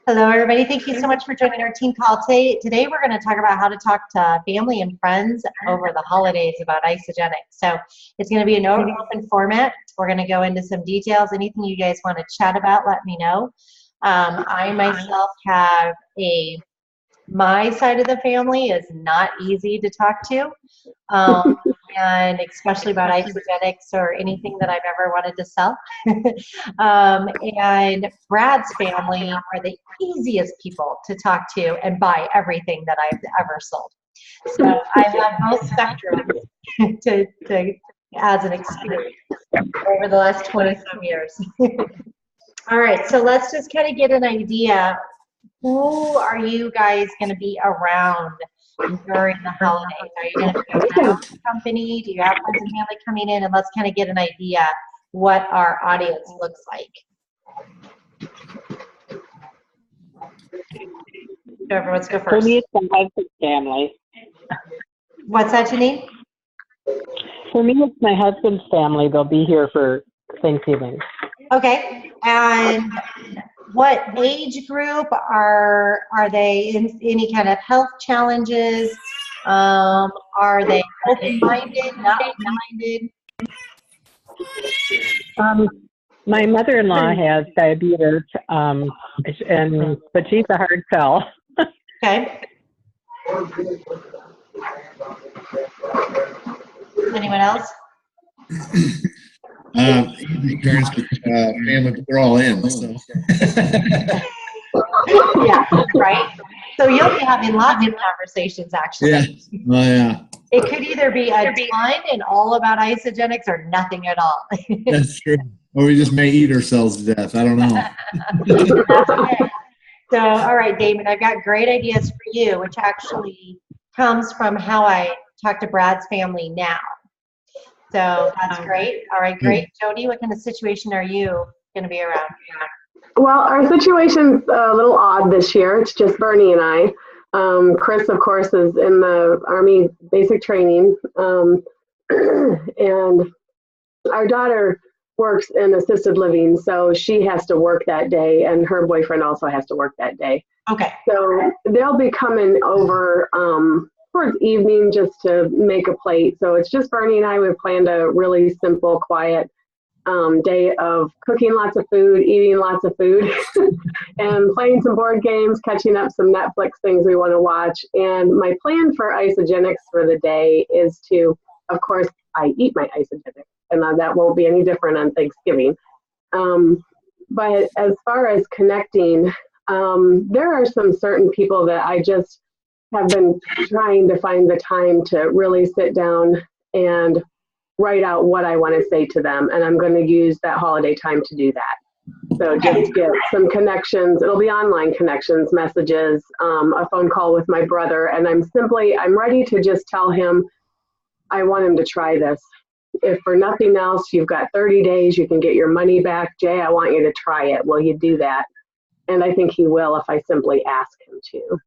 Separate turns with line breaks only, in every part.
Hello, everybody. Thank you so much for joining our team call today. Today, we're going to talk about how to talk to family and friends over the holidays about Isagenix. So it's going to be an open format. We're going to go into some details. Anything you guys want to chat about, let me know. I myself have my side of the family is not easy to talk to, and especially about Isagenix or anything that I've ever wanted to sell. And Brad's family are the easiest people to talk to and buy everything that I've ever sold. So I have both spectrums to as an experience over the last 20-some years. All right, so let's just kind of get an idea. Who are you guys going to be around during the holidays? Are you going to be around the company? Do you have friends and family coming in? And let's kind of get an idea what our audience looks like. Whoever wants to go first.
For me, it's my husband's family.
What's that, Janine?
For me, it's my husband's family. They'll be here for Thanksgiving.
Okay, and what age group are they in? Any kind of health challenges? Are they open-minded, not open-minded?
My mother-in-law has diabetes, but she's a hard sell.
Okay. Anyone else?
Easy parents with family, we're all in. So.
Yeah, right. So you'll be having lots of conversations, actually.
Yeah. Oh, yeah.
It could either be a ton and all about Isagenix or nothing at all.
That's true. Or we just may eat ourselves to death. I don't know.
That's okay. So, all right, Damon, I've got great ideas for you, which actually comes from how I talk to Brad's family now. So that's great. All right, great. Jody, what kind of situation are you going to be around?
Well, our situation's a little odd this year. It's just Bernie and I. Chris, of course, is in the Army basic training. And our daughter works in assisted living, so she has to work that day, and her boyfriend also has to work that day.
Okay.
So they'll be coming over towards evening just to make a plate. So it's just Bernie and I. We've planned a really simple, quiet day of cooking lots of food, eating lots of food, and playing some board games, catching up some Netflix things we want to watch. And my plan for Isagenix for the day is to, of course, I eat my Isagenix, and that won't be any different on Thanksgiving. But as far as connecting, there are some certain people that I just have been trying to find the time to really sit down and write out what I want to say to them, and I'm going to use that holiday time to do that. So just get some connections. It'll be online connections, messages, a phone call with my brother, and I'm ready to just tell him I want him to try this. If for nothing else, you've got 30 days, you can get your money back. Jay, I want you to try it. Will you do that? And I think he will if I simply ask him to.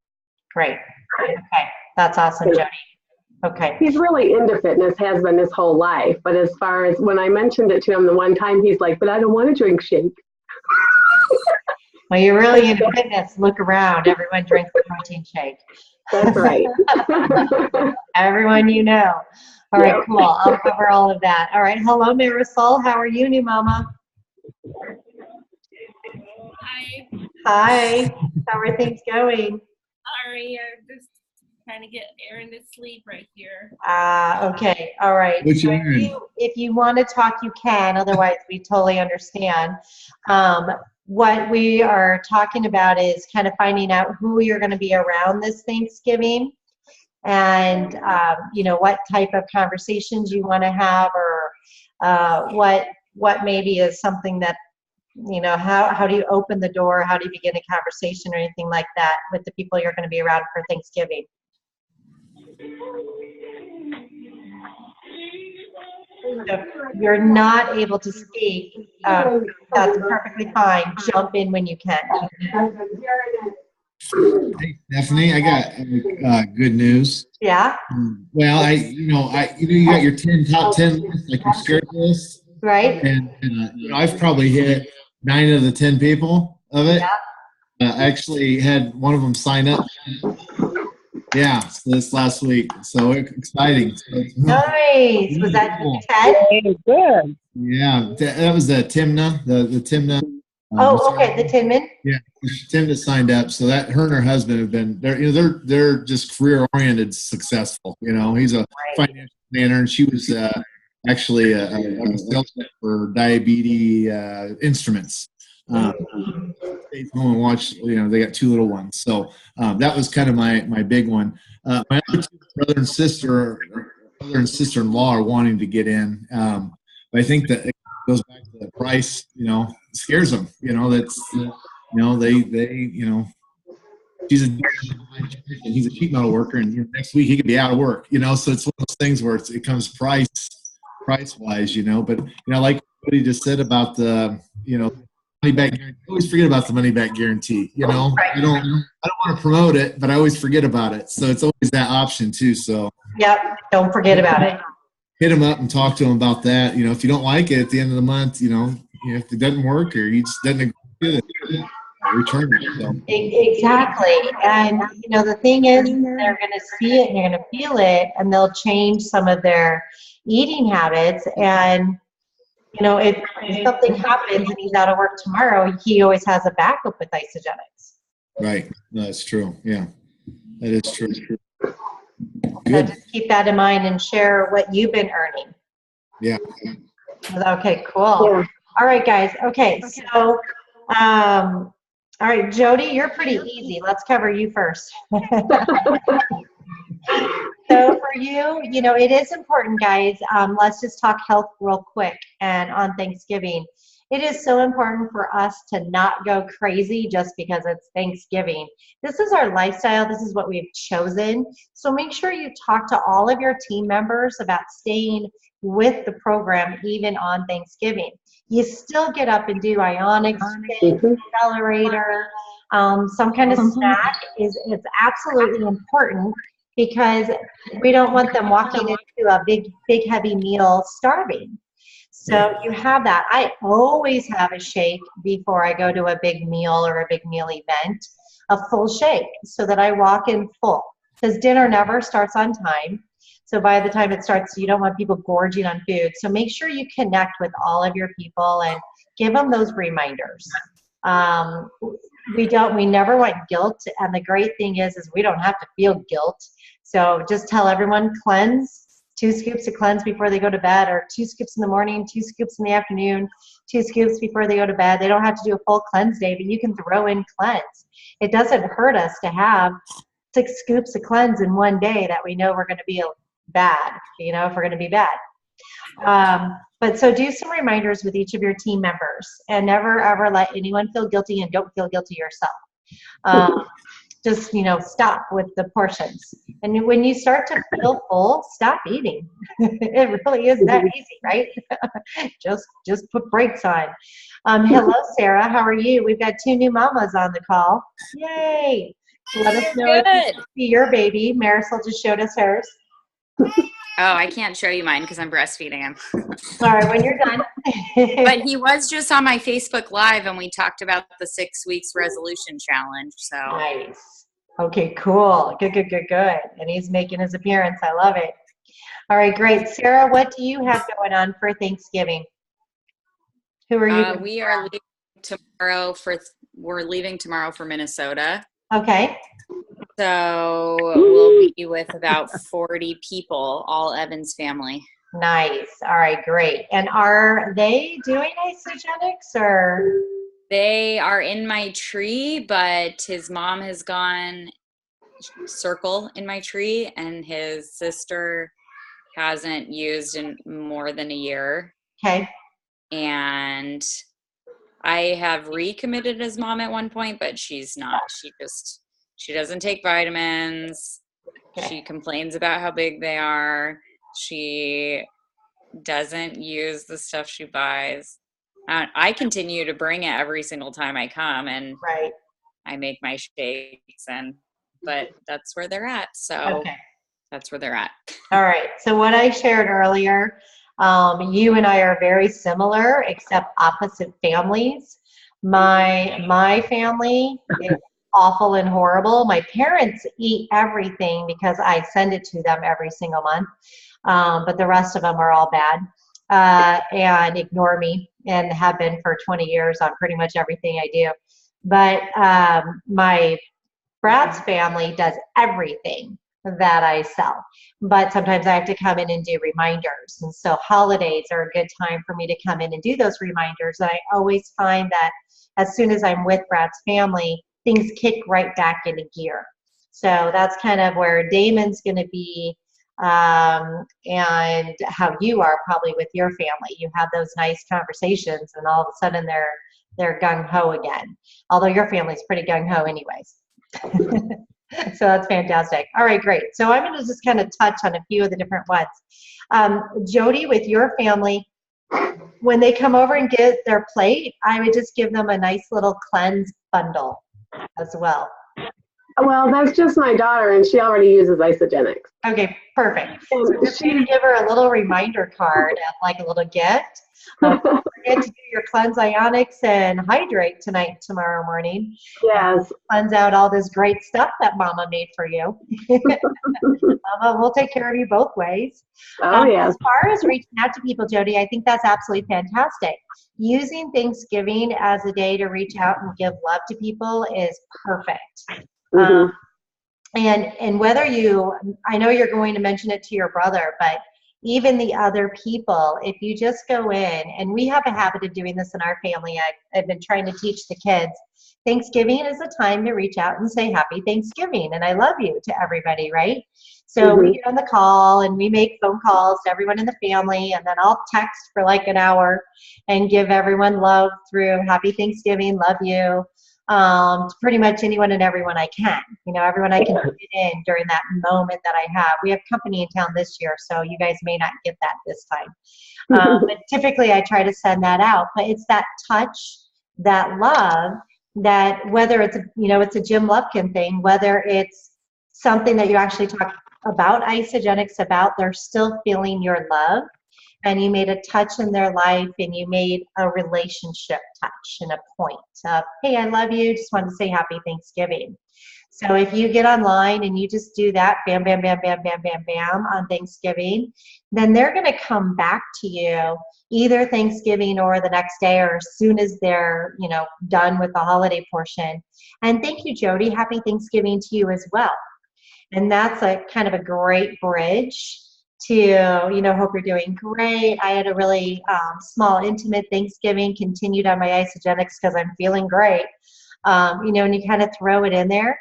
Great. Okay. That's awesome, Jody. Okay.
He's really into fitness, has been his whole life. But as far as when I mentioned it to him the one time, he's like, but I don't want to drink shake.
Well, you're really into fitness. Look around. Everyone drinks a protein shake.
That's right.
Everyone you know. All right, cool. I'll cover all of that. All right. Hello, Marisol. How are you, new mama?
Hi.
Hi. How are things going?
Sorry, I'm just trying to get Aaron to sleep right here.
Okay. All right.
Which
So
Aaron?
if you want to talk, you can. Otherwise, we totally understand. What we are talking about is kind of finding out who you're going to be around this Thanksgiving, and what type of conversations you want to have, or what maybe is something that how do you open the door, how do you begin a conversation or anything like that with the people you're going to be around for Thanksgiving. If you're not able to speak, that's perfectly fine. Jump in when you can.
Hey, Stephanie, I got good news.
Yeah.
Well, you got your top 10 list, like your scared list,
Right.
and I've probably hit 9 of the 10 people. of it.
Yeah.
I actually had one of them sign up. Yeah, so this last week. So exciting. So
Nice. Was that
cool.
Ted?
Hey, good.
Yeah, that was the Timna, the Timna.
Oh, okay. The Tinman.
Yeah, Timna signed up. So that her and her husband have been they're just career oriented, successful. He's a
Right.
financial planner, and she was actually a sales rep for diabetes instruments. Stayed home and watched. They got 2 little ones, so that was kind of my big one. My other two brother and sister-in-law are wanting to get in, but I think that it goes back to the price. Scares them. She's a and he's a sheet metal worker, and next week he could be out of work. So it's one of those things where it comes price wise. But like what he just said about the money back guarantee. I always forget about the money back guarantee. I don't want to promote it, but I always forget about it. So it's always that option too. So
Yep. Don't forget about it.
hit him up and talk to him about that. If you don't like it at the end of the month, if it doesn't work or he just doesn't agree with it, return it. So.
Exactly. And, the thing is, they're going to see it and they're going to feel it, and they'll change some of their eating habits. And, if something happens and he's out of work tomorrow, he always has a backup with Isogenics.
Right. No, that's true. Yeah, that is true.
So
Good.
just keep that in mind and share what you've been earning.
Yeah.
Okay, cool.
Yeah.
All right, guys. Okay, so, all right, Jody, you're pretty easy. Let's cover you first. So for you, it is important, guys. Let's just talk health real quick. And on Thanksgiving, it is so important for us to not go crazy just because it's Thanksgiving. This is our lifestyle. This is what we've chosen. So make sure you talk to all of your team members about staying with the program even on Thanksgiving. You still get up and do ionics, accelerator, some kind of snack is absolutely important, because we don't want them walking into a big heavy meal starving. So you have that. I always have a shake before I go to a big meal or a big meal event, a full shake, so that I walk in full, because dinner never starts on time. So by the time it starts, you don't want people gorging on food. So make sure you connect with all of your people and give them those reminders. We never want guilt. And the great thing is we don't have to feel guilt. So just tell everyone, cleanse, 2 scoops of cleanse before they go to bed, or 2 scoops in the morning, 2 scoops in the afternoon, 2 scoops before they go to bed. They don't have to do a full cleanse day, but you can throw in cleanse. It doesn't hurt us to have 6 scoops of cleanse in one day that we know we're going to be bad, if we're going to be bad. But so do some reminders with each of your team members, and never ever let anyone feel guilty, and don't feel guilty yourself. Just, stop with the portions. And when you start to feel full, stop eating. It really is that easy, right? just put brakes on. Hello, Sarah. How are you? We've got 2 new mamas on the call. Yay. Let us know if you can see your baby. Marisol just showed us hers.
Oh, I can't show you mine because I'm breastfeeding him.
All right, when you're done.
But he was just on my Facebook Live, and we talked about the 6 weeks resolution challenge. So
Nice. Okay, cool. Good. And he's making his appearance. I love it. All right, great. Sarah, what do you have going on for Thanksgiving? Who are you?
we are leaving tomorrow we're leaving tomorrow for Minnesota.
Okay.
So we'll be with about 40 people, all Evans family.
Nice. All right, great. And are they doing Isogenics, or?
They are in my tree, but his mom has gone circle in my tree, and his sister hasn't used in more than a year.
Okay.
And I have recommitted his mom at one point, but she's not. She doesn't take vitamins.
Okay.
She complains about how big they are. She doesn't use the stuff she buys. I continue to bring it every single time I come, and
Right.
I make my shakes, but that's where they're at. So
Okay.
that's where they're at.
All right. So what I shared earlier, you and I are very similar, except opposite families. My family is awful and horrible. My parents eat everything because I send it to them every single month. But the rest of them are all bad and ignore me and have been for 20 years on pretty much everything I do. But my Brad's family does everything that I sell, but sometimes I have to come in and do reminders. And so holidays are a good time for me to come in and do those reminders. And I always find that as soon as I'm with Brad's family, things kick right back into gear. So that's kind of where Damon's going to be, and how you are probably with your family. You have those nice conversations, and all of a sudden they're gung ho again. Although your family's pretty gung ho, anyways. So that's fantastic. All right, great. So I'm going to just kind of touch on a few of the different ones. Jody, with your family, when they come over and get their plate, I would just give them a nice little cleanse bundle as well.
Well, that's just my daughter, and she already uses Isogenics.
Okay, perfect. So
And
just maybe give her a little reminder card and like a little gift. Don't forget to do your cleanse ionics and hydrate tonight, tomorrow morning.
Yes.
Cleanse out all this great stuff that Mama made for you. Mama will take care of you both ways.
Oh, yes.
As far as reaching out to people, Jody, I think that's absolutely fantastic. Using Thanksgiving as a day to reach out and give love to people is perfect.
Mhm.
And whether I know you're going to mention it to your brother, but even the other people, if you just go in, and we have a habit of doing this in our family. I've been trying to teach the kids, Thanksgiving is a time to reach out and say happy Thanksgiving and I love you to everybody, right? So we get on the call and we make phone calls to everyone in the family, and then I'll text for like an hour and give everyone love through happy Thanksgiving, love you, to pretty much anyone and everyone I can. Everyone I can fit in during that moment that I have. We have company in town this year, so you guys may not get that this time. But typically I try to send that out. But it's that touch, that love, that whether it's a Jim Lufkin thing, whether it's something that you actually talk about Isogenics about, they're still feeling your love, and you made a touch in their life, and you made a relationship touch and a point of, hey, I love you, just wanted to say happy Thanksgiving. So if you get online and you just do that, bam, bam, bam, bam, bam, bam, bam, on Thanksgiving, then they're going to come back to you either Thanksgiving or the next day, or as soon as they're, done with the holiday portion. And thank you, Jody. Happy Thanksgiving to you as well. And that's a kind of a great bridge to, hope you're doing great. I had a really small, intimate Thanksgiving, continued on my Isogenics because I'm feeling great. And you kind of throw it in there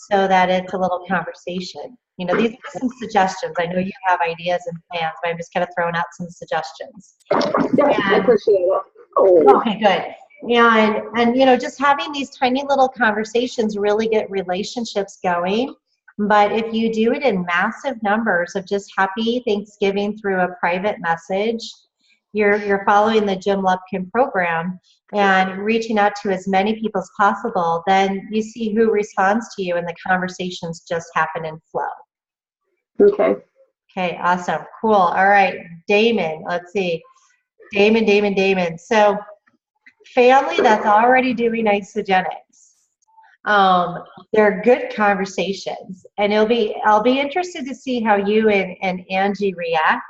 so that it's a little conversation. These are some suggestions. I know you have ideas and plans, but I'm just kind of throwing out some suggestions.
Yes, I appreciate it. Oh.
Okay, good. And just having these tiny little conversations really get relationships going. But if you do it in massive numbers of just happy Thanksgiving through a private message, you're following the Jim Lufkin program and reaching out to as many people as possible, then you see who responds to you, and the conversations just happen and flow.
Okay.
Okay, awesome. Cool. All right, Damon, let's see. Damon. So family that's already doing Isogenics. They're good conversations, and I'll be interested to see how you and Angie react,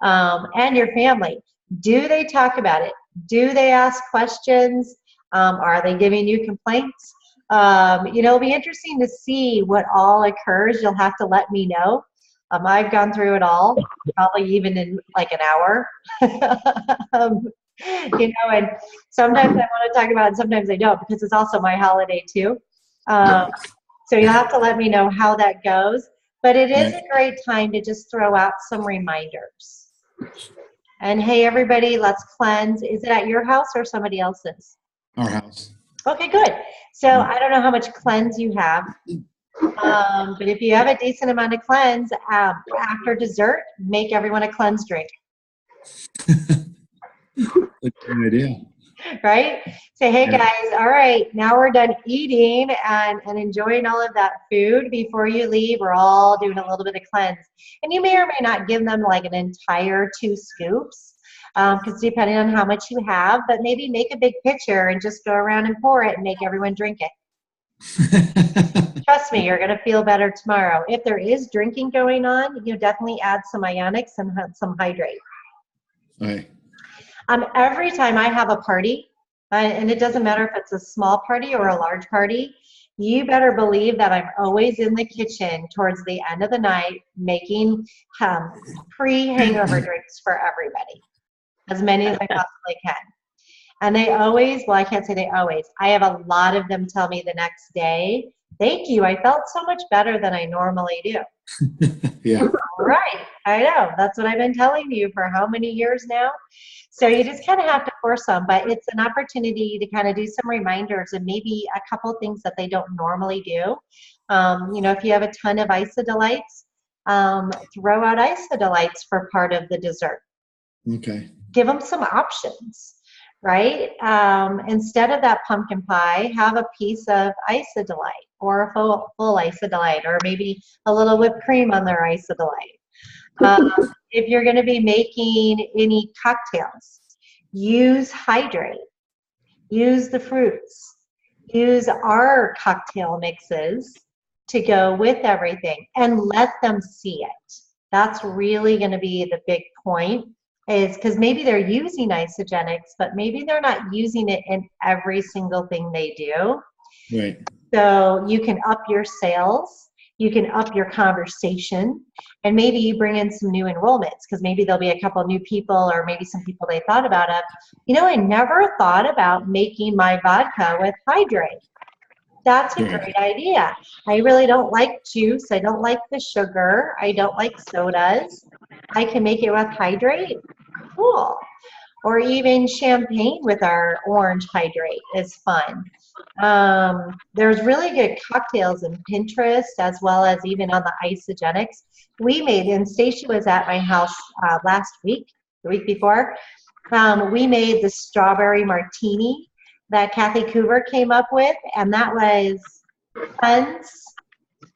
and your family. Do they talk about it? Do they ask questions? Are they giving you complaints? It'll be interesting to see what all occurs. You'll have to let me know. I've gone through it all, probably even in like an hour. And sometimes I want to talk about it, and sometimes I don't, because it's also my holiday too. So you'll have to let me know how that goes. But it is a great time to just throw out some reminders. And hey, everybody, let's cleanse. Is it at your house or somebody else's?
Our house.
Okay, good. So I don't know how much cleanse you have. But if you have a decent amount of cleanse, after dessert, make everyone a cleanse drink.
Good idea.
Right? Say, hey guys, all right, now we're done eating and enjoying all of that food. Before you leave, we're all doing a little bit of cleanse. And you may or may not give them like an entire 2 scoops. because depending on how much you have, but maybe make a big pitcher and just go around and pour it and make everyone drink it. Trust me, you're going to feel better tomorrow. If there is drinking going on, you definitely add some ionics and some hydrate.
Okay.
Every time I have a party, and it doesn't matter if it's a small party or a large party, you better believe that I'm always in the kitchen towards the end of the night making pre-hangover drinks for everybody, as many as I possibly can. And they always, well, I can't say they always, I have a lot of them tell me the next day, thank you, I felt so much better than I normally do.
Yeah.
Right, I know. That's what I've been telling you for how many years now? So you just kind of have to force them, but it's an opportunity to kind of do some reminders and maybe a couple things that they don't normally do. You know, if you have a ton of Isodelites, throw out Isodelites for part of the dessert.
Okay.
Give them some options, right? Instead of that pumpkin pie, have a piece of Isodelite or a full Isodelite, or maybe a little whipped cream on their Isodelite. If you're going to be making any cocktails, use hydrate, use the fruits, use our cocktail mixes to go with everything, and let them see it. That's really going to be the big point, is because maybe they're using isogenics, but maybe they're not using it in every single thing they do.
Right.
So you can up your sales, you can up your conversation, and maybe you bring in some new enrollments, because maybe there'll be a couple new people, or maybe some people they thought about it. You know, I never thought about making my vodka with hydrate. That's a great idea. I really don't like juice. I don't like the sugar. I don't like sodas. I can make it with hydrate. Cool. Or even champagne with our orange hydrate is fun. There's really good cocktails in Pinterest, as well as even on the Isogenics. We made, and Stacia was at my house last week, the week before. We made the strawberry martini that Kathy Coover came up with, and that was cleanse,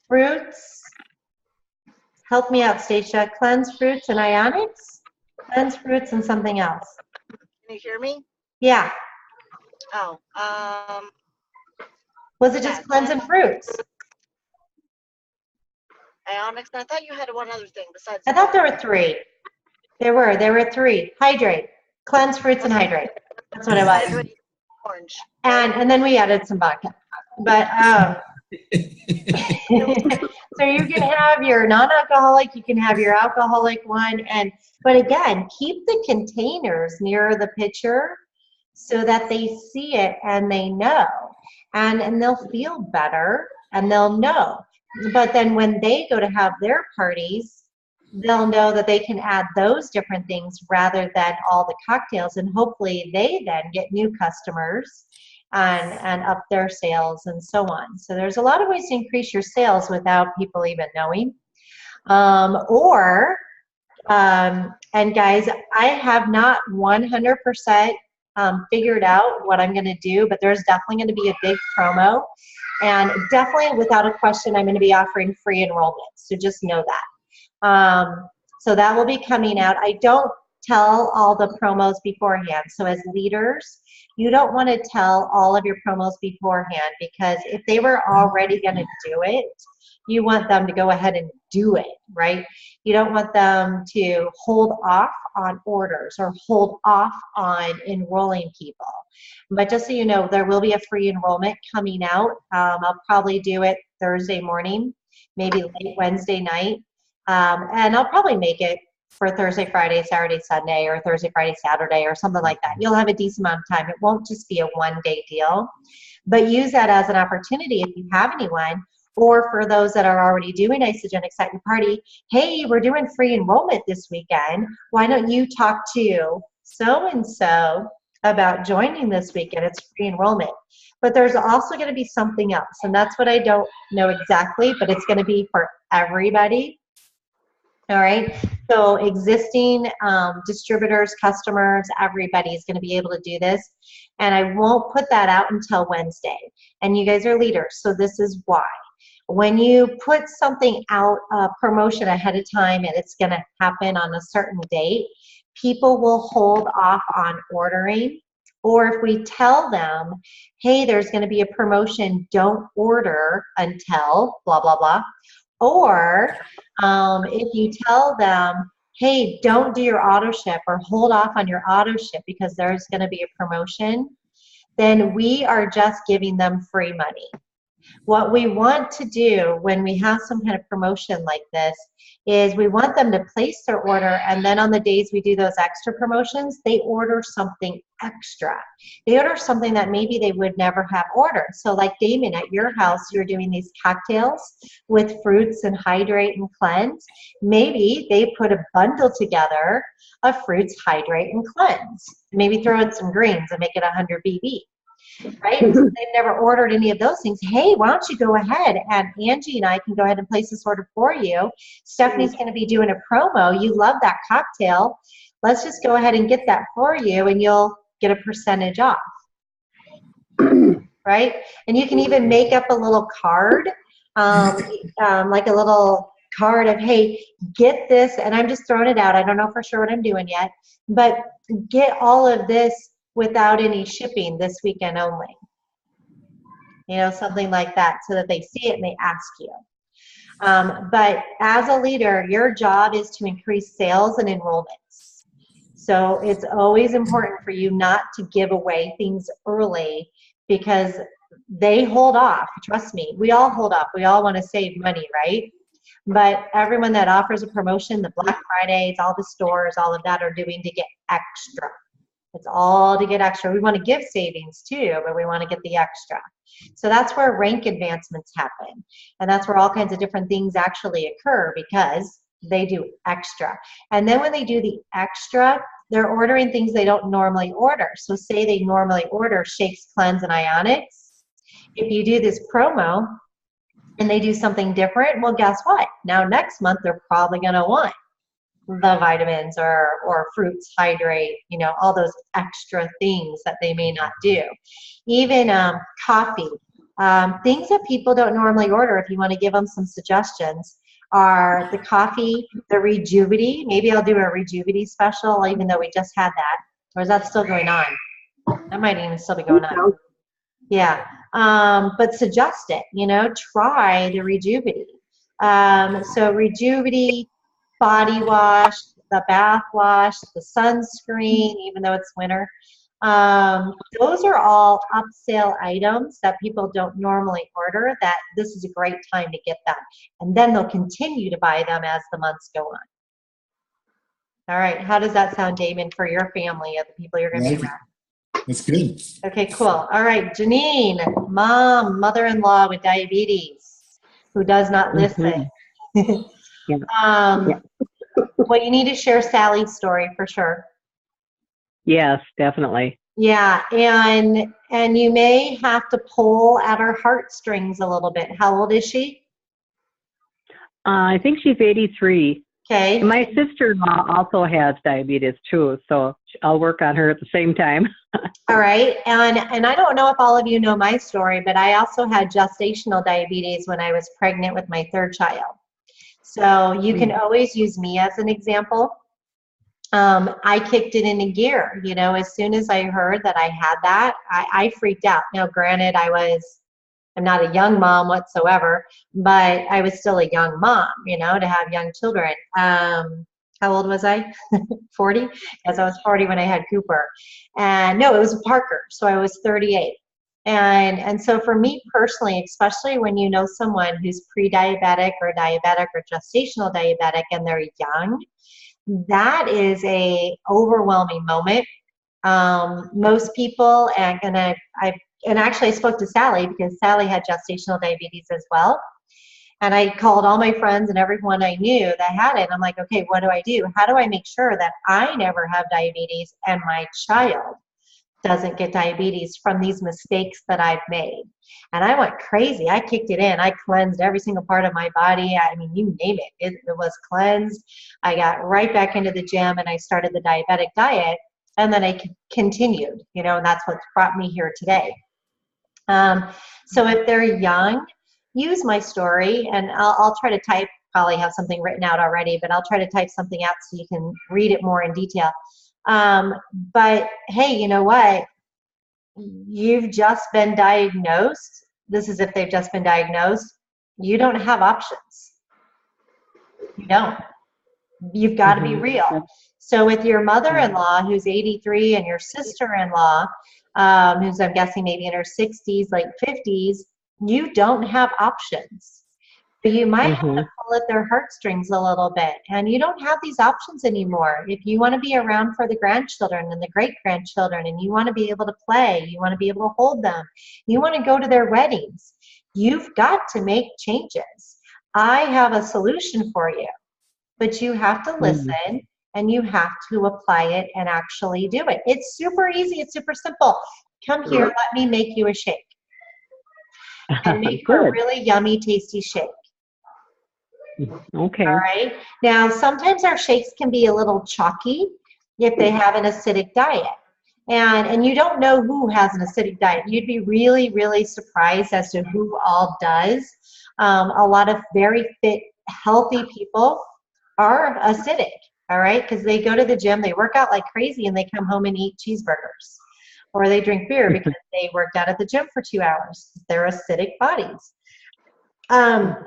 fruits. Help me out, Stacia. Cleanse, fruits, and ionics? Cleanse, fruits, and something else.
Can you hear me?
Yeah.
Oh,
Was it just cleanse and fruits?
ionics. I thought you had one other thing besides.
I thought there were three. There were three. Hydrate, cleanse, fruits, and hydrate. That's what it was.
Hydrate, orange.
And then we added some vodka. But so you can have your non-alcoholic, you can have your alcoholic one, but again, keep the containers near the pitcher so that they see it and they know, and they'll feel better and they'll know. But then when they go to have their parties, they'll know that they can add those different things rather than all the cocktails, and hopefully they then get new customers and up their sales and so on. So there's a lot of ways to increase your sales without people even knowing. And guys, I have not 100% figured out what I'm going to do, but there's definitely going to be a big promo, and definitely without a question, I'm going to be offering free enrollment. So just know that. So that will be coming out. I don't tell all the promos beforehand. So as leaders, you don't want to tell all of your promos beforehand, because if they were already going to do it, you want them to go ahead and do it, right? You don't want them to hold off on orders or hold off on enrolling people. But just so you know, there will be a free enrollment coming out. I'll probably do it Thursday morning, maybe late Wednesday night. And I'll probably make it for Thursday, Friday, Saturday, Sunday, or Thursday, Friday, Saturday, or something like that. You'll have a decent amount of time. It won't just be a one-day deal, but use that as an opportunity if you have anyone, or for those that are already doing Isogenics at your party. Hey, we're doing free enrollment this weekend. Why don't you talk to so-and-so about joining this weekend? It's free enrollment. But there's also going to be something else, and that's what I don't know exactly, but it's going to be for everybody. All right, so existing distributors, customers, everybody is going to be able to do this. And I won't put that out until Wednesday. And you guys are leaders, so this is why. When you put something out, promotion ahead of time, and it's going to happen on a certain date, people will hold off on ordering. Or if we tell them, hey, there's going to be a promotion, don't order until blah, blah, blah. Or if you tell them, hey, don't do your auto ship or hold off on your auto ship because there's going to be a promotion, then we are just giving them free money. What we want to do when we have some kind of promotion like this is we want them to place their order, and then on the days we do those extra promotions, they order something extra. They order something that maybe they would never have ordered. So like Damon, at your house, you're doing these cocktails with fruits and hydrate and cleanse. Maybe they put a bundle together of fruits, hydrate, and cleanse. Maybe throw in some greens and make it 100 BB. Right? So they've never ordered any of those things. Hey, why don't you go ahead, and Angie and I can go ahead and place this order for you. Stephanie's going to be doing a promo. You love that cocktail. Let's just go ahead and get that for you, and you'll get a percentage off. Right? And you can even make up a little card, like a little card of, hey, get this, and I'm just throwing it out. I don't know for sure what I'm doing yet, but get all of this without any shipping this weekend only. You know, something like that, so that they see it and they ask you. But as a leader, your job is to increase sales and enrollments. So it's always important for you not to give away things early, because they hold off. Trust me, we all hold off. We all want to save money, right? But everyone that offers a promotion, the Black Fridays, all the stores, all of that are doing to get extra. It's all to get extra. We want to give savings too, but we want to get the extra. So that's where rank advancements happen. And that's where all kinds of different things actually occur, because they do extra. And then when they do the extra, they're ordering things they don't normally order. So say they normally order shakes, cleanse, and ionics. If you do this promo and they do something different, well, guess what? Now next month, they're probably going to want the vitamins or fruits, hydrate, you know, all those extra things that they may not do. Even coffee, things that people don't normally order, if you want to give them some suggestions, are the coffee, the Rejuvenity. Maybe I'll do a Rejuvenity special, even though we just had that. Or is that still going on? That might even still be going on. Yeah, but suggest it, you know, try the Rejuvenity. So Rejuvenity, body wash, the bath wash, the sunscreen, even though it's winter. Those are all upsell items that people don't normally order, that this is a great time to get them. And then they'll continue to buy them as the months go on. All right, how does that sound, Damon, for your family of the people you're going to be around?
That's good.
Okay, cool. All right, Janine, mother-in-law with diabetes, who does not listen.
Yeah.
Well, you need to share Sally's story for sure.
Yes, definitely.
Yeah, and you may have to pull at her heartstrings a little bit. How old is she?
I think she's 83.
Okay.
My sister-in-law also has diabetes too, so I'll work on her at the same time.
All right, and I don't know if all of you know my story, but I also had gestational diabetes when I was pregnant with my third child. So you can always use me as an example. I kicked it into gear, you know, as soon as I heard that I had that, I freaked out. Now, granted, I'm not a young mom whatsoever, but I was still a young mom, you know, to have young children. How old was I? 40? Yes, I was 40 when I had Cooper. And no, it was Parker, so I was 38. And so for me personally, especially when you know someone who's pre-diabetic or diabetic or gestational diabetic and they're young, that is a overwhelming moment. Most people, and actually I spoke to Sally because Sally had gestational diabetes as well. And I called all my friends and everyone I knew that had it. And I'm like, okay, what do I do? How do I make sure that I never have diabetes and my child doesn't get diabetes from these mistakes that I've made? And I went crazy. I kicked it in. I cleansed every single part of my body. I mean, you name it. It was cleansed. I got right back into the gym and I started the diabetic diet. And then I continued, you know, and that's what brought me here today. So if they're young, use my story, and I'll try to type probably have something written out already, but I'll try to type something out so you can read it more in detail. But hey, you know what? You've just been diagnosed. This is if they've just been diagnosed. You don't have options. You don't. You've got to be real. So with your mother-in-law, who's 83, and your sister-in-law, who's I'm guessing maybe in her 60s, like 50s, you don't have options. But you might have to pull at their heartstrings a little bit, and you don't have these options anymore. If you want to be around for the grandchildren and the great-grandchildren, and you want to be able to play, you want to be able to hold them, you want to go to their weddings, you've got to make changes. I have a solution for you, but you have to listen and you have to apply it and actually do it. It's super easy. It's super simple. Come here, let me make you a shake. And make a really yummy, tasty shake.
Okay.
All right. Now, sometimes our shakes can be a little chalky if they have an acidic diet. And you don't know who has an acidic diet. You'd be really, really surprised as to who all does. A lot of very fit, healthy people are acidic, all right? Because they go to the gym, they work out like crazy, and they come home and eat cheeseburgers. Or they drink beer because they worked out at the gym for 2 hours. They're acidic bodies.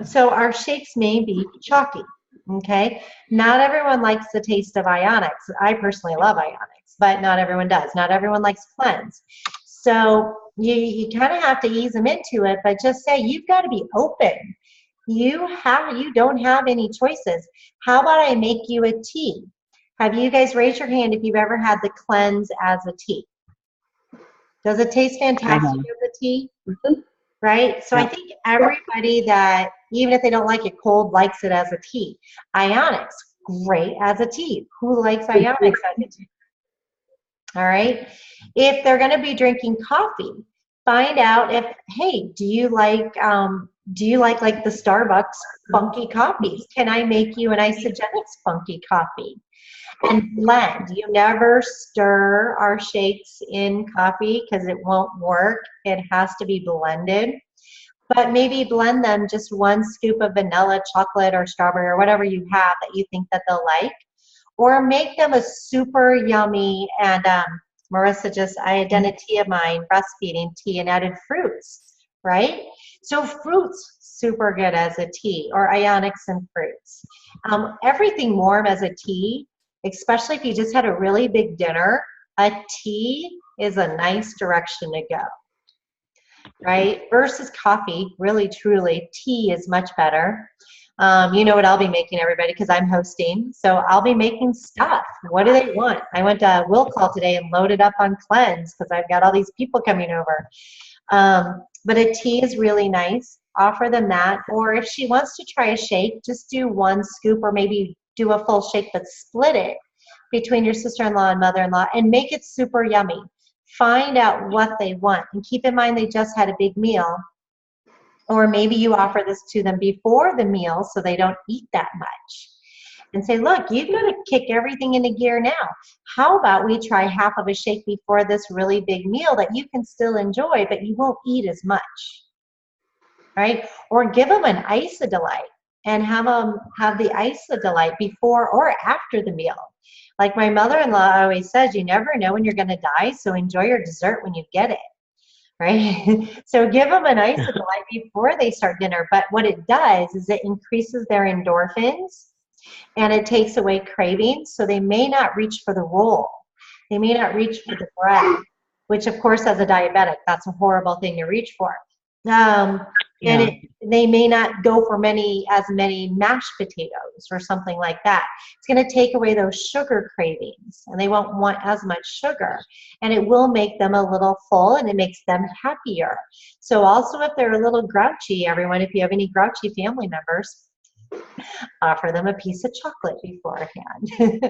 So our shakes may be chalky, okay? Not everyone likes the taste of ionics. I personally love ionics, but not everyone does. Not everyone likes cleanse. So you kind of have to ease them into it, but just say you've got to be open. You don't have any choices. How about I make you a tea? Have you guys raised your hand if you've ever had the cleanse as a tea? Does it taste fantastic as a tea? Right? So I think everybody that, even if they don't like it cold, likes it as a tea. Ionics, great as a tea. Who likes ionics as a tea? All right? If they're going to be drinking coffee, find out if, hey, do you like the Starbucks funky coffees? Can I make you an isogenics funky coffee? And blend. You never stir our shakes in coffee because it won't work. It has to be blended. But maybe blend them just 1 scoop of vanilla, chocolate, or strawberry, or whatever you have that you think that they'll like. Or make them a super yummy, and Marissa I done a tea of mine, breastfeeding tea, and added fruits, right? So fruits, super good as a tea, or ionics and fruits. Everything warm as a tea, especially if you just had a really big dinner, a tea is a nice direction to go, right? Versus coffee, really, truly, tea is much better. You know what I'll be making, everybody, because I'm hosting. So I'll be making stuff. What do they want? I went to Will Call today and loaded up on cleanse because I've got all these people coming over. But a tea is really nice. Offer them that. Or if she wants to try a shake, just do 1 scoop, or maybe do a full shake, but split it between your sister-in-law and mother-in-law and make it super yummy. Find out what they want. And keep in mind they just had a big meal. Or maybe you offer this to them before the meal so they don't eat that much. And say, look, you've got to kick everything into gear now. How about we try half of a shake before this really big meal that you can still enjoy, but you won't eat as much, right? Or give them an Iso-Delight and have them have the Iso-Delight before or after the meal. Like my mother-in-law always says, you never know when you're going to die, so enjoy your dessert when you get it. Right? So give them an Iso-Delight before they start dinner. But what it does is it increases their endorphins and it takes away cravings. So they may not reach for the roll. They may not reach for the bread, which of course as a diabetic, that's a horrible thing to reach for. And they may not go for as many mashed potatoes or something like that. It's going to take away those sugar cravings, and they won't want as much sugar. And it will make them a little full, and it makes them happier. So also if they're a little grouchy, everyone, if you have any grouchy family members, offer them a piece of chocolate beforehand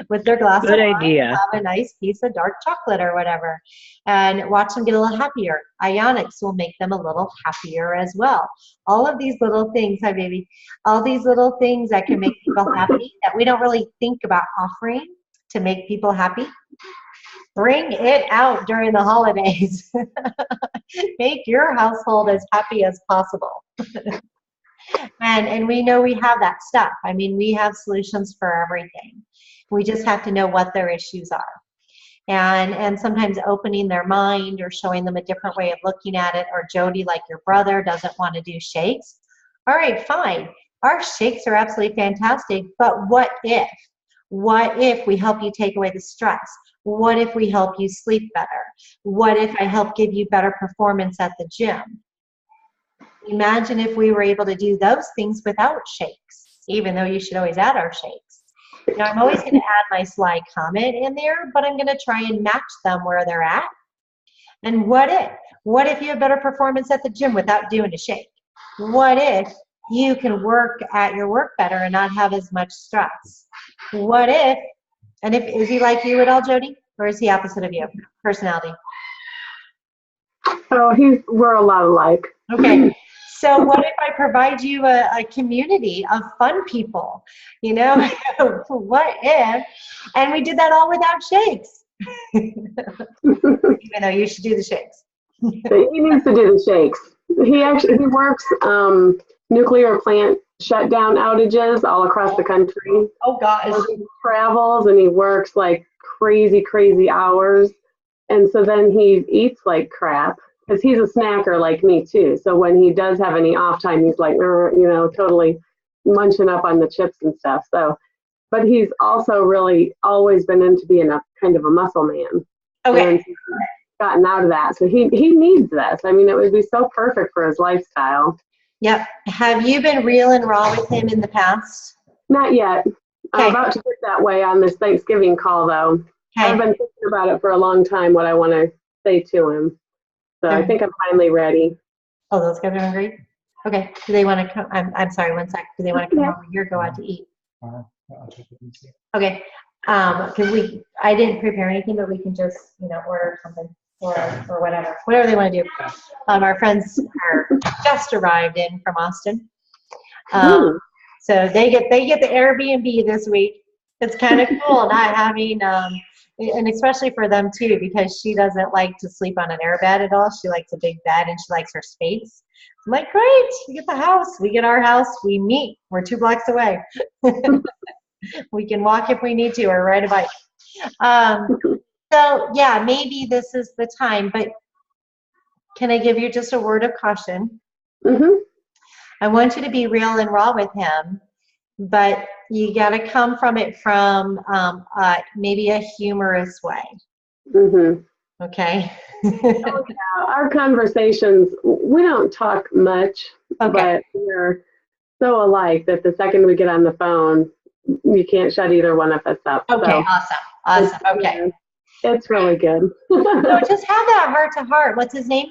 with their glass of wine.
Idea.
Have a nice piece of dark chocolate or whatever, and watch them get a little happier. Ionics will make them a little happier as well. All of these little things, hi baby, all these little things that can make people happy that we don't really think about offering to make people happy. Bring it out during the holidays. Make your household as happy as possible. And we know we have that stuff. I mean, we have solutions for everything. We just have to know what their issues are. And sometimes opening their mind or showing them a different way of looking at it, or Jody, like your brother, doesn't want to do shakes. All right, fine. Our shakes are absolutely fantastic, but what if? What if we help you take away the stress? What if we help you sleep better? What if I help give you better performance at the gym? Imagine if we were able to do those things without shakes, even though you should always add our shakes. Now, I'm always going to add my sly comment in there, but I'm going to try and match them where they're at. And what if? What if you have better performance at the gym without doing a shake? What if you can work at your work better and not have as much stress? What if, and if, is he like you at all, Jody? Or is he opposite of you, personality?
Oh, we're a lot alike.
Okay. So what if I provide you a community of fun people? You know, what if? And we did that all without shakes. Even though you should do the shakes.
He needs to do the shakes. He works nuclear plant shutdown outages all across the country.
Oh gosh.
So he travels and he works like crazy hours. And so then he eats like crap. Because he's a snacker like me too. So when he does have any off time, he's like, you know, totally munching up on the chips and stuff. So, but he's also really always been into being a kind of a muscle man.
Okay.
And he's gotten out of that. So he needs this. I mean, it would be so perfect for his lifestyle.
Yep. Have you been real and raw with him in the past?
Not yet.
Okay.
I'm about to get that way on this Thanksgiving call though.
Okay.
I've been thinking about it for a long time, what I want to say to him. So I think I'm finally ready.
Oh, those guys are hungry? Okay. Do they want to come? I'm sorry, one sec. Do they want to come over here, go out to eat? Okay. Because I didn't prepare anything, but we can just, you know, order something or whatever they want to do. Our friends are just arrived in from Austin. So they get the Airbnb this week. It's kind of cool not having, and especially for them too, because she doesn't like to sleep on an airbed at all. She likes a big bed and she likes her space. I'm like, great, we get the house, we get our house, we meet. We're 2 blocks away. We can walk if we need to or ride a bike. So yeah, maybe this is the time, but can I give you just a word of caution?
Mm-hmm.
I want you to be real and raw with him, but you got to come from it from maybe a humorous way.
Mm-hmm.
Okay.
Oh, yeah. Our conversations, we don't talk much,
Okay.
but we're so alike that the second we get on the phone, you can't shut either one of us up.
Okay.
So
Awesome. Okay.
It's really good.
So just have that heart to heart. What's his name?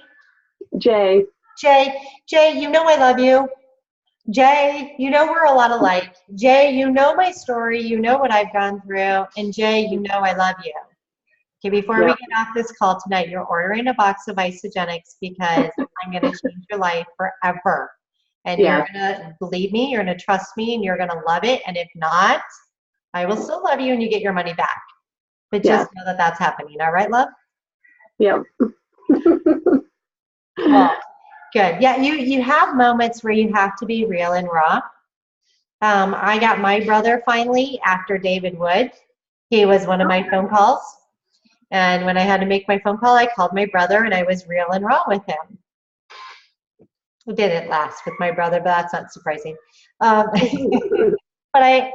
Jay.
Jay, you know I love you. Jay, you know we're a lot alike. Jay, you know my story. You know what I've gone through. And Jay, you know I love you. Okay, before we get off this call tonight, you're ordering a box of Isogenics because I'm going to change your life forever. And you're going to believe me, you're going to trust me, and you're going to love it. And if not, I will still love you and you get your money back. But just know that that's happening. All right, love?
Yep.
Well, good. Yeah, you have moments where you have to be real and raw. I got my brother finally after David Wood. He was one of my phone calls. And when I had to make my phone call, I called my brother and I was real and raw with him. It didn't last with my brother, but that's not surprising. But I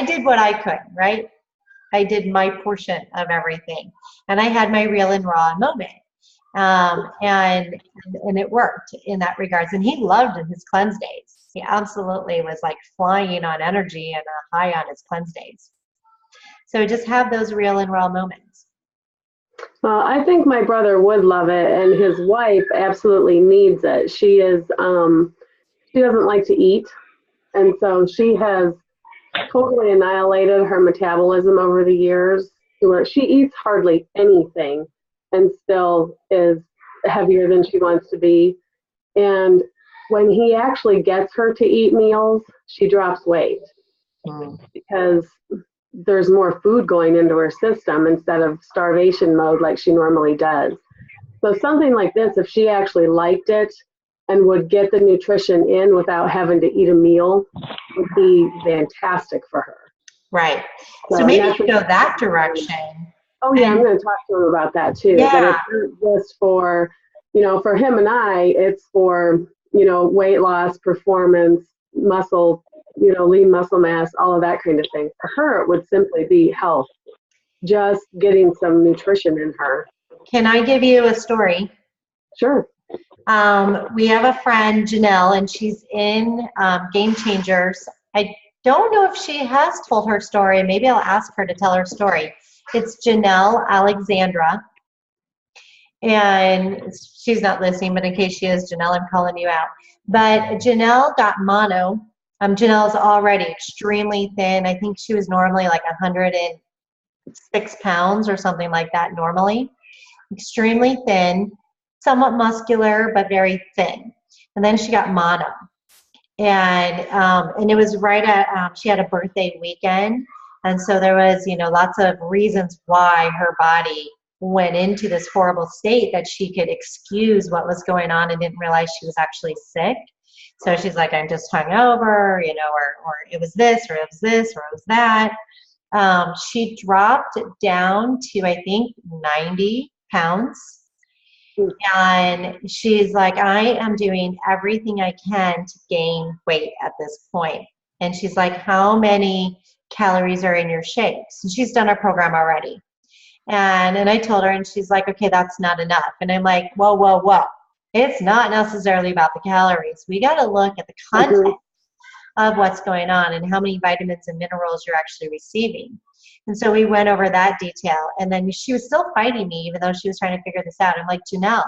did what I could, right? I did my portion of everything. And I had my real and raw moment. And it worked in that regards. And he loved his cleanse days. He absolutely was like flying on energy and a high on his cleanse days. So just have those real and raw moments.
Well, I think my brother would love it, and his wife absolutely needs it. She doesn't like to eat, and so she has totally annihilated her metabolism over the years, to where she eats hardly anything and still is heavier than she wants to be. And when he actually gets her to eat meals, she drops weight because there's more food going into her system instead of starvation mode like she normally does. So something like this, if she actually liked it, and would get the nutrition in without having to eat a meal would be fantastic for her.
Right. So
So
maybe
that's
you go that direction.
Oh yeah, I'm
And-
going to talk to him about that too.
Yeah.
That it's not just for, for him and I, it's for, weight loss, performance, muscle, lean muscle mass, all of that kind of thing. For her, it would simply be health, just getting some nutrition in her.
Can I give you a story?
Sure.
We have a friend, Janelle, and she's in Game Changers. I don't know if she has told her story. Maybe I'll ask her to tell her story. It's Janelle Alexandra. And she's not listening, but in case she is, Janelle, I'm calling you out. But Janelle got mono. Janelle's already extremely thin. I think she was normally like 106 pounds or something like that normally. Extremely thin, somewhat muscular, but very thin. And then she got mono. And it was right at, she had a birthday weekend. And so there was, lots of reasons why her body went into this horrible state that she could excuse what was going on and didn't realize she was actually sick. So she's like, I'm just hungover, or it was this, or it was this, or it was that. She dropped down to, I think, 90 pounds. And she's like, I am doing everything I can to gain weight at this point. And she's like, how many calories are in your shakes? And she's done our program already. And I told her, and she's like, okay, that's not enough. And I'm like, whoa. It's not necessarily about the calories. We got to look at the content of what's going on and how many vitamins and minerals you're actually receiving. And so we went over that detail. And then she was still fighting me, even though she was trying to figure this out. I'm like, Janelle,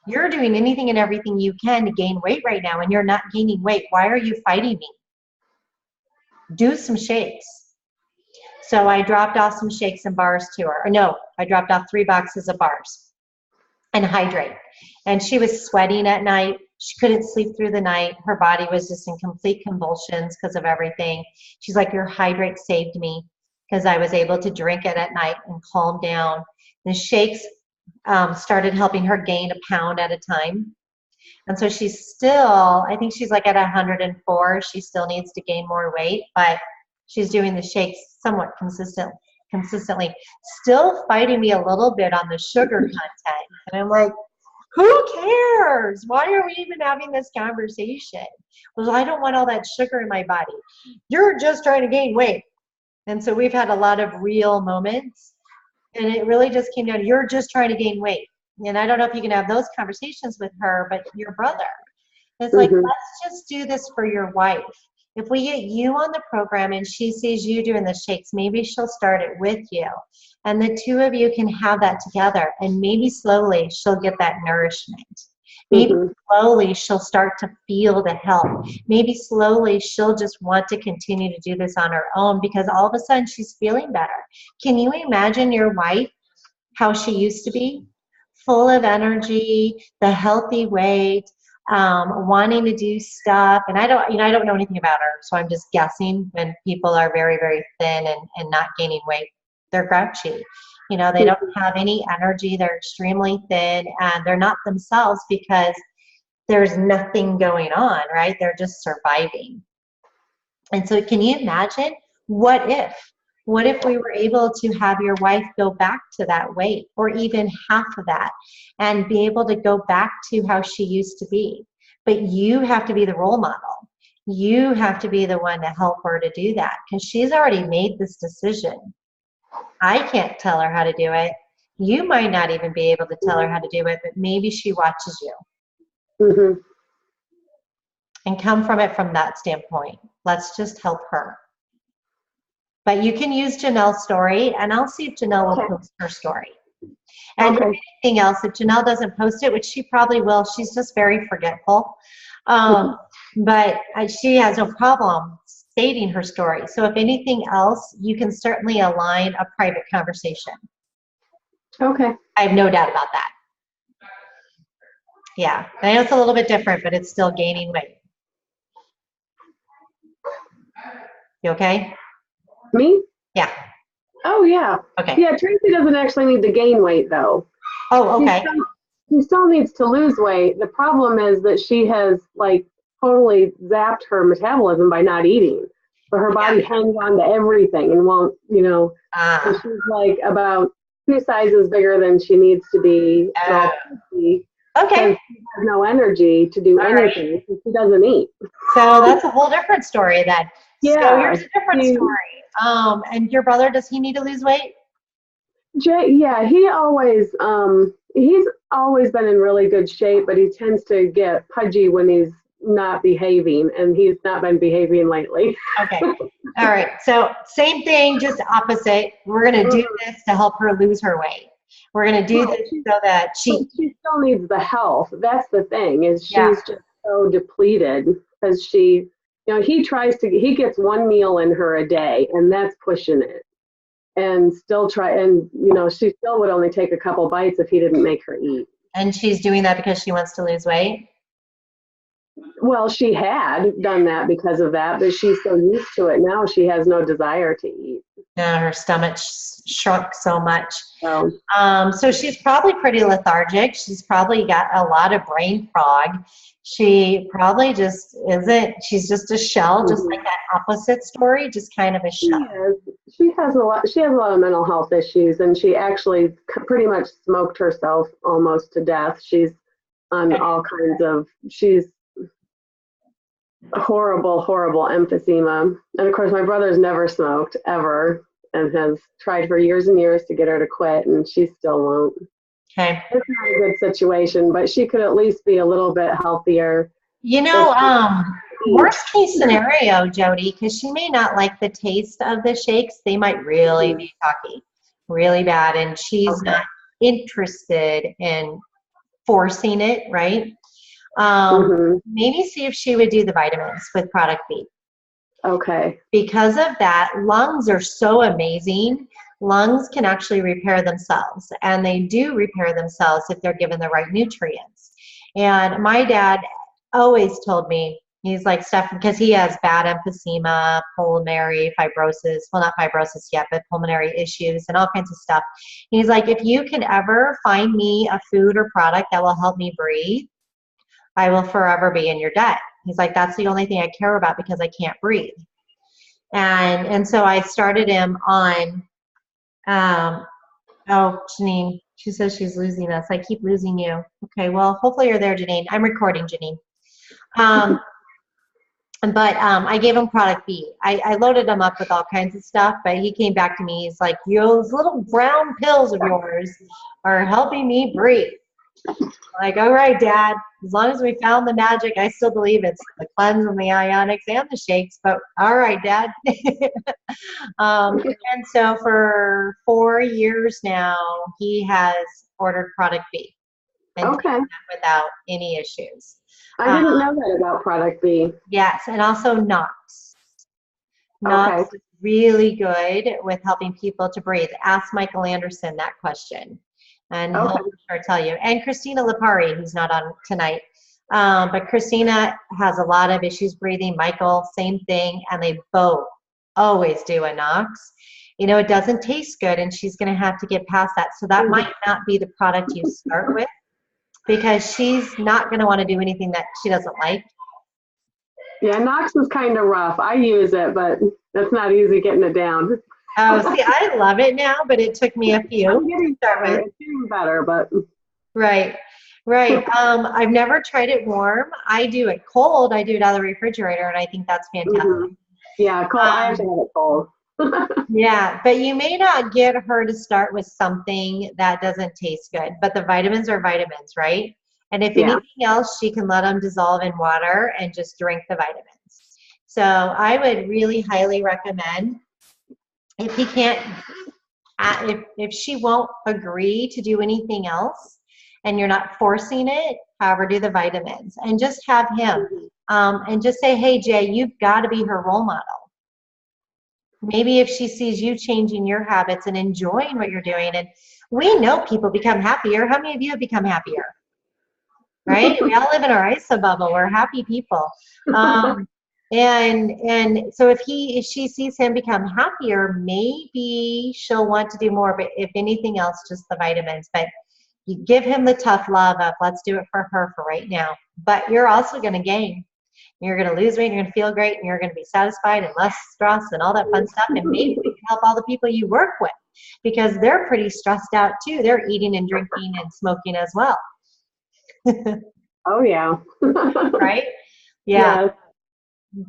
you're doing anything and everything you can to gain weight right now, and you're not gaining weight. Why are you fighting me? Do some shakes. So I dropped off some shakes and bars to her. Or no, I dropped off 3 boxes of bars and hydrate. And she was sweating at night. She couldn't sleep through the night. Her body was just in complete convulsions because of everything. She's like, your hydrate saved me, because I was able to drink it at night and calm down. The shakes started helping her gain a pound at a time. And so she's still, I think she's like at 104. She still needs to gain more weight, but she's doing the shakes somewhat consistently, still fighting me a little bit on the sugar content. And I'm like, who cares? Why are we even having this conversation? Well, I don't want all that sugar in my body. You're just trying to gain weight. And so we've had a lot of real moments, and it really just came down to, you're just trying to gain weight. And I don't know if you can have those conversations with her, but your brother. It's like, let's just do this for your wife. If we get you on the program and she sees you doing the shakes, maybe she'll start it with you. And the two of you can have that together. And maybe slowly she'll get that nourishment. Maybe slowly she'll start to feel the help. Maybe slowly she'll just want to continue to do this on her own, because all of a sudden she's feeling better. Can you imagine your wife, how she used to be? Full of energy, the healthy weight, wanting to do stuff. And I don't know anything about her, so I'm just guessing. When people are very, very thin and not gaining weight, they're grouchy. They don't have any energy. They're extremely thin, and they're not themselves because there's nothing going on, right? They're just surviving. And so can you imagine, what if we were able to have your wife go back to that weight, or even half of that, and be able to go back to how she used to be? But you have to be the role model. You have to be the one to help her to do that, because she's already made this decision. I can't tell her how to do it. You might not even be able to tell her how to do it, but maybe she watches you. And come from it from that standpoint. Let's just help her. But you can use Janelle's story, and I'll see if Janelle will post her story. And anything else, if Janelle doesn't post it, which she probably will, she's just very forgetful. But she has no problem stating her story. So if anything else, you can certainly align a private conversation.
Okay.
I have no doubt about that. Yeah, I know it's a little bit different, but it's still gaining weight. You okay?
Me?
Yeah.
Oh, yeah.
Okay.
Yeah, Tracy doesn't actually need to gain weight, though.
Oh, okay.
she still needs to lose weight. The problem is that she has like totally zapped her metabolism by not eating. So her body hangs on to everything and won't, so she's like about 2 sizes bigger than she needs to be. So
Okay.
because she has no energy to do anything, so she doesn't eat.
So that's a whole different story then. So
Yeah,
here's a different story. And your brother, does he need to lose weight?
Yeah, he's always been in really good shape, but he tends to get pudgy when he's not behaving, and he's not been behaving lately.
Okay. All right. So same thing, just opposite. We're going to do this to help her lose her weight. We're going to do this so that
She still needs the health. That's the thing, is she's just so depleted because he he gets 1 meal in her a day, and that's pushing it. And she still would only take a couple bites if he didn't make her eat.
And she's doing that because she wants to lose weight?
Well, she had done that because of that, but she's so used to it now, she has no desire to eat.
Yeah, her stomach shrunk so much.
So,
So she's probably pretty lethargic. She's probably got a lot of brain fog. She probably just isn't, she's just a shell, just like that opposite story, just kind of a shell.
she has a lot of mental health issues, and she actually pretty much smoked herself almost to death. She's on all kinds of, she's horrible emphysema. And of course, my brother's never smoked ever and has tried for years and years to get her to quit, and she still won't.
Okay.
It's not a good situation, but she could at least be a little bit healthier.
Worst case scenario, Jody, because she may not like the taste of the shakes. They might really be sucky, really bad, and she's not interested in forcing it, right? Maybe see if she would do the vitamins with Product B.
Okay.
Because of that, lungs are so amazing. Lungs can actually repair themselves, and they do repair themselves if they're given the right nutrients. And my dad always told me, he's like, Steph, because he has bad emphysema, pulmonary fibrosis, well, not fibrosis yet, but pulmonary issues and all kinds of stuff. He's like, if you can ever find me a food or product that will help me breathe, I will forever be in your debt. He's like, that's the only thing I care about because I can't breathe. And so I started him on, Janine, she says she's losing us. I keep losing you. Okay, well, hopefully you're there, Janine. I'm recording, Janine. But I gave him Product B. I loaded him up with all kinds of stuff, but he came back to me. He's like, those little brown pills of yours are helping me breathe. Like, all right, Dad, as long as we found the magic, I still believe it's the cleanse and the ionics and the shakes, but all right, Dad. And so for 4 years now, he has ordered Product B. And without any issues.
I didn't know that about Product B.
Yes, and also Nox. Nox is really good with helping people to breathe. Ask Michael Anderson that question, and he'll for sure tell you. And Christina Lipari, who's not on tonight. But Christina has a lot of issues breathing. Michael, same thing, and they both always do a Nox. It doesn't taste good, and she's going to have to get past that. So that might not be the product you start with, because she's not going to want to do anything that she doesn't like.
Yeah, Nox is kind of rough. I use it, but it's not easy getting it down.
Oh, see, I love it now, but it took me a few.
I'm getting better. It's getting better, but.
Right. I've never tried it warm. I do it cold. I do it out of the refrigerator, and I think that's fantastic.
Yeah, cold. I have to have it cold.
Yeah, but you may not get her to start with something that doesn't taste good, but the vitamins are vitamins, right? And if anything else, she can let them dissolve in water and just drink the vitamins. So I would really highly recommend, if he can't, if she won't agree to do anything else and you're not forcing it, however, do the vitamins and just have him and just say, hey, Jay, you've got to be her role model. Maybe if she sees you changing your habits and enjoying what you're doing, and we know people become happier. How many of you have become happier? Right? We all live in our ISA bubble. We're happy people. And so if she sees him become happier, maybe she'll want to do more. But if anything else, just the vitamins. But You give him the tough love of, let's do it for her for right now. But you're also going to gain. You're going to lose weight, and you're going to feel great, and you're going to be satisfied and less stress and all that fun stuff. And maybe we can help all the people you work with, because they're pretty stressed out too. They're eating and drinking and smoking as well.
Oh, yeah.
Right? Yeah.
Yes.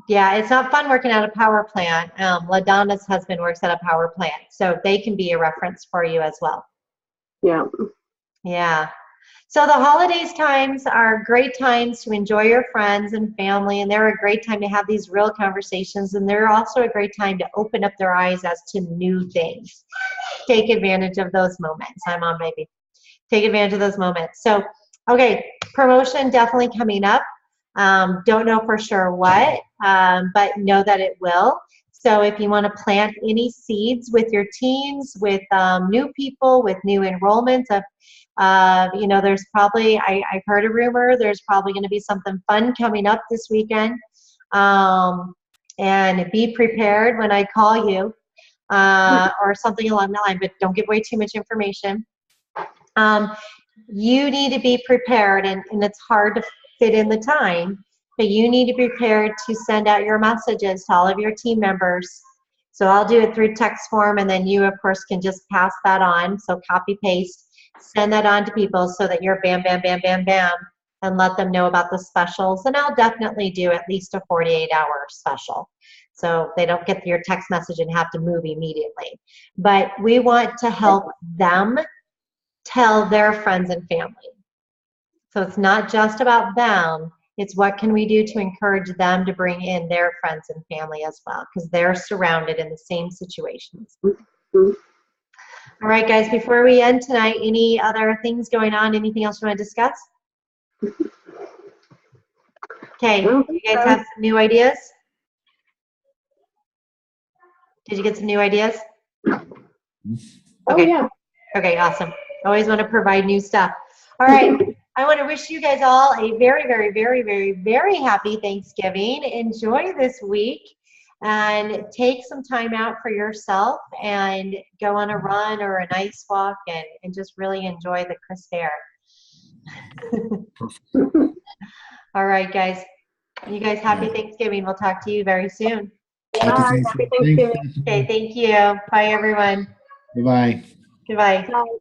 Yeah, it's not fun working at a power plant. LaDonna's husband works at a power plant, so they can be a reference for you as well.
Yeah.
Yeah. So the holidays times are great times to enjoy your friends and family, and they're a great time to have these real conversations, and they're also a great time to open up their eyes as to new things. Take advantage of those moments. I'm on, baby. Take advantage of those moments. So, okay, promotion definitely coming up. Don't know for sure what, but know that it will. So if you want to plant any seeds with your teams, with new people, with new enrollments of, you know, there's probably, I've heard a rumor, there's probably going to be something fun coming up this weekend. And be prepared when I call you or something along that line, but don't give away too much information. You need to be prepared, and it's hard to fit in the time, but you need to be prepared to send out your messages to all of your team members. So I'll do it through text form, and then you, of course, can just pass that on. So copy, paste, send that on to people so that you're bam, bam, bam, bam, bam, and let them know about the specials. And I'll definitely do at least a 48-hour special, so they don't get your text message and have to move immediately. But we want to help them tell their friends and family. So it's not just about them, it's what can we do to encourage them to bring in their friends and family as well, because they're surrounded in the same situations. All right, guys, before we end tonight, any other things going on? Anything else you want to discuss? Okay, you guys have some new ideas? Did you get some new ideas?
Oh,
Okay.
yeah.
Okay, awesome. Always want to provide new stuff. All right. I want to wish you guys all a very, very, very, very, very happy Thanksgiving. Enjoy this week and take some time out for yourself and go on a run or a nice walk and just really enjoy the crisp air. All right, guys. You guys, happy Thanksgiving. We'll talk to you very soon.
Bye. Happy Thanksgiving.
Okay, thank you. Bye, everyone.
Bye-bye.
Goodbye.
Bye.